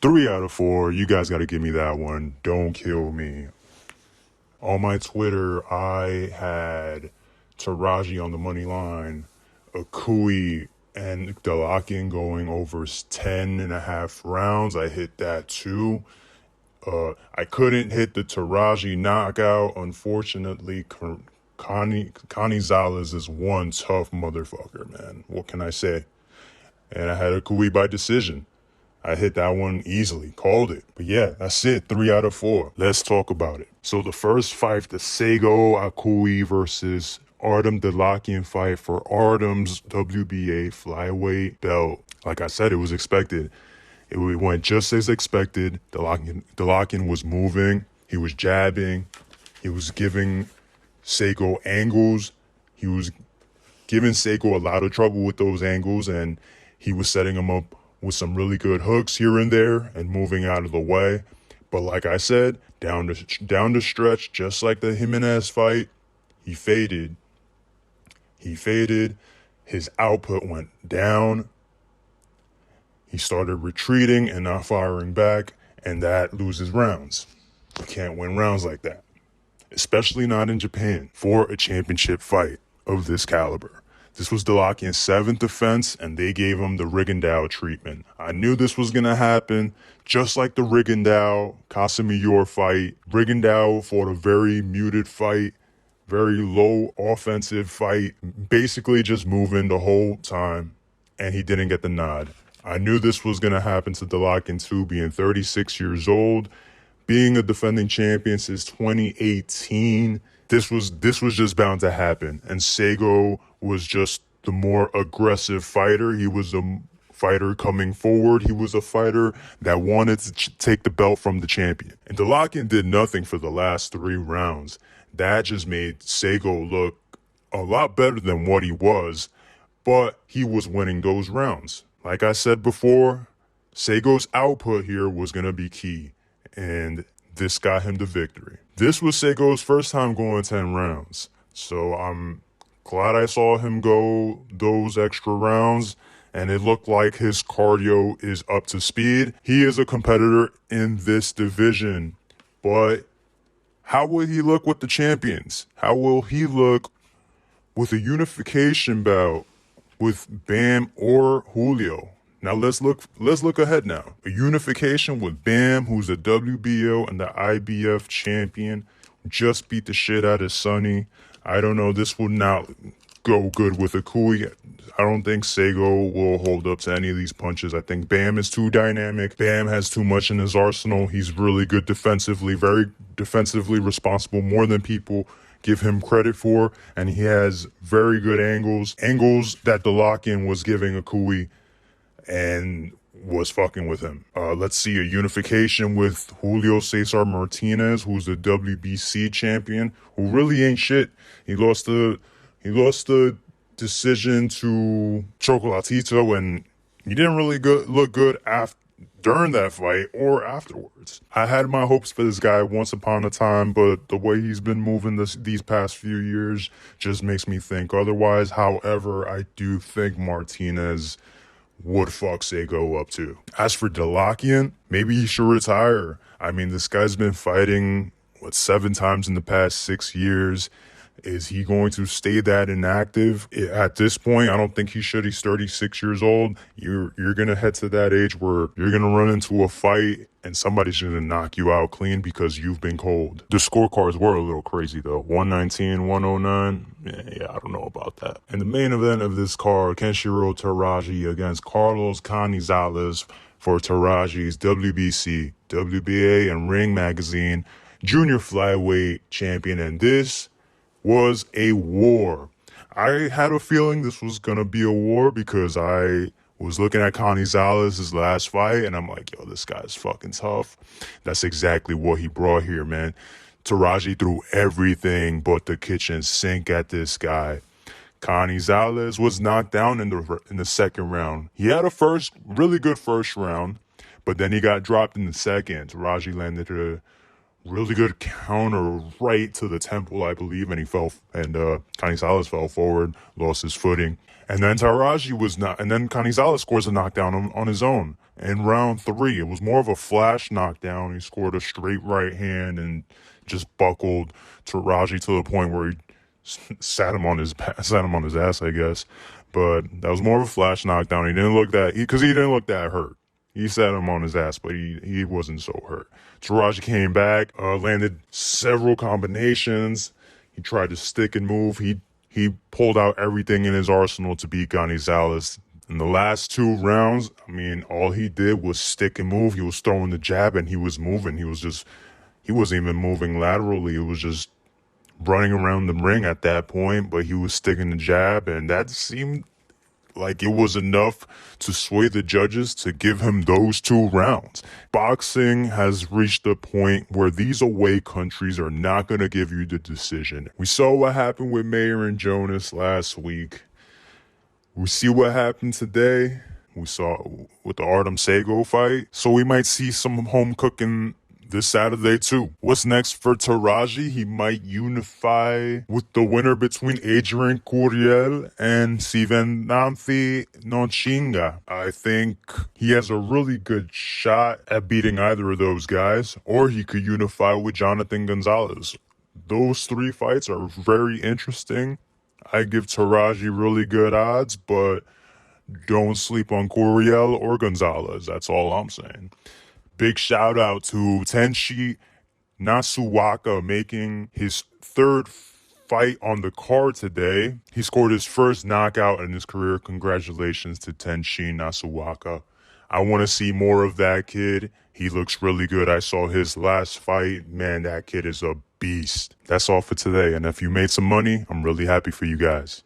3 out of 4. You guys got to give me that one. Don't kill me. On my Twitter, I had Teraji on the money line, Akui and Dalakian going over 10.5 rounds. I hit that too. I couldn't hit the Teraji knockout. Unfortunately, Canizales is one tough motherfucker, man. What can I say? And I had Akui by decision. I hit that one easily, called it. But yeah, that's it, 3 out of 4. Let's talk about it. So the first fight, the Seigo Akui versus Artem Dalakian fight for Artem's WBA flyweight belt. Like I said, it was expected. It went just as expected. Dalakian was moving. He was jabbing. He was giving Seigo angles. He was giving Seigo a lot of trouble with those angles, and he was setting him up with some really good hooks here and there and moving out of the way. But like I said, down the stretch, just like the Jimenez fight, he faded. His output went down. He started retreating and not firing back, and that loses rounds. You can't win rounds like that, especially not in Japan for a championship fight of this caliber. This was Dalakian's 7th defense, and they gave him the Rigondeaux treatment. I knew this was going to happen, just like the Rigondeaux-Casimir fight. Rigondeaux fought a very muted fight, very low offensive fight, basically just moving the whole time, and he didn't get the nod. I knew this was going to happen to Dalakian too, being 36 years old, being a defending champion since 2018. This was just bound to happen. And Seigo was just the more aggressive fighter. He was a fighter coming forward. He was a fighter that wanted to take the belt from the champion. And Dalakian did nothing for the last 3 rounds. That just made Seigo look a lot better than what he was, but he was winning those rounds. Like I said before, Seigo's output here was going to be key, and this got him the victory. This was Seigo's first time going 10 rounds, so I'm glad I saw him go those extra rounds, and it looked like his cardio is up to speed. He is a competitor in this division, but how will he look with the champions? How will he look with a unification bout with Bam or Julio? Now let's look ahead now. A unification with Bam, who's the WBO and the IBF champion, just beat the shit out of Sonny. I don't know, this will not go good with Akui. I don't think Seigo will hold up to any of these punches. I think Bam is too dynamic. Bam has too much in his arsenal. He's really good defensively, very defensively responsible, more than people give him credit for, and he has very good angles that Dalakian was giving Akui and was fucking with him. Let's see a unification with Julio Cesar Martinez, who's the WBC champion, who really ain't shit. He lost the decision to Chocolatito, and he didn't really look good during that fight or afterwards. I had my hopes for this guy once upon a time, but the way he's been moving these past few years just makes me think otherwise. However, I do think Martinez would fuck Seigo up too. As for Dalakian, maybe he should retire. I mean, this guy's been fighting, 7 times in the past 6 years. Is he going to stay that inactive? At this point, I don't think he should. He's 36 years old. You're going to head to that age where you're going to run into a fight and somebody's going to knock you out clean because you've been cold. The scorecards were a little crazy though. 119, 109. Yeah, I don't know about that. And the main event of this card, Kenshiro Teraji against Carlos Canizales for Teraji's WBC, WBA, and Ring Magazine Junior Flyweight Champion. And this was a war. I had a feeling this was going to be a war because I was looking at Canizales' last fight and I'm like, yo, this guy's fucking tough. That's exactly what he brought here, man. Teraji threw everything but the kitchen sink at this guy. Canizales was knocked down in the second round. He had a really good first round, but then he got dropped in the second. Teraji landed a really good counter right to the temple, I believe, and Canizales fell forward, lost his footing. And then Canizales scores a knockdown on his own. In round 3, it was more of a flash knockdown. He scored a straight right hand and just buckled Teraji to the point where he sat him on his ass, I guess. But that was more of a flash knockdown. He didn't look that, because he didn't look that hurt. He sat him on his ass, but he wasn't so hurt. Teraji came back, landed several combinations. He tried to stick and move. He pulled out everything in his arsenal to beat Canizales. In the last 2 rounds, I mean, all he did was stick and move. He was throwing the jab and he was moving. He wasn't even moving laterally. It was just running around the ring at that point, but he was sticking the jab, and that seemed like it was enough to sway the judges to give him those 2 rounds. Boxing has reached a point where these away countries are not going to give you the decision. We saw what happened with Mayer and Jonas last week. We see what happened today. We saw with the Artem Seigo fight. So we might see some home cooking this Saturday too. What's next for Teraji? He might unify with the winner between Adrian Curiel and Sivenanthi Nonchinga. I think he has a really good shot at beating either of those guys, or he could unify with Jonathan Gonzalez. Those 3 fights are very interesting. I give Teraji really good odds, but don't sleep on Curiel or Gonzalez. That's all I'm saying. Big shout out to Tenshi Nasuwaka making his 3rd fight on the card today. He scored his first knockout in his career. Congratulations to Tenshi Nasuwaka. I want to see more of that kid. He looks really good. I saw his last fight. Man, that kid is a beast. That's all for today. And if you made some money, I'm really happy for you guys.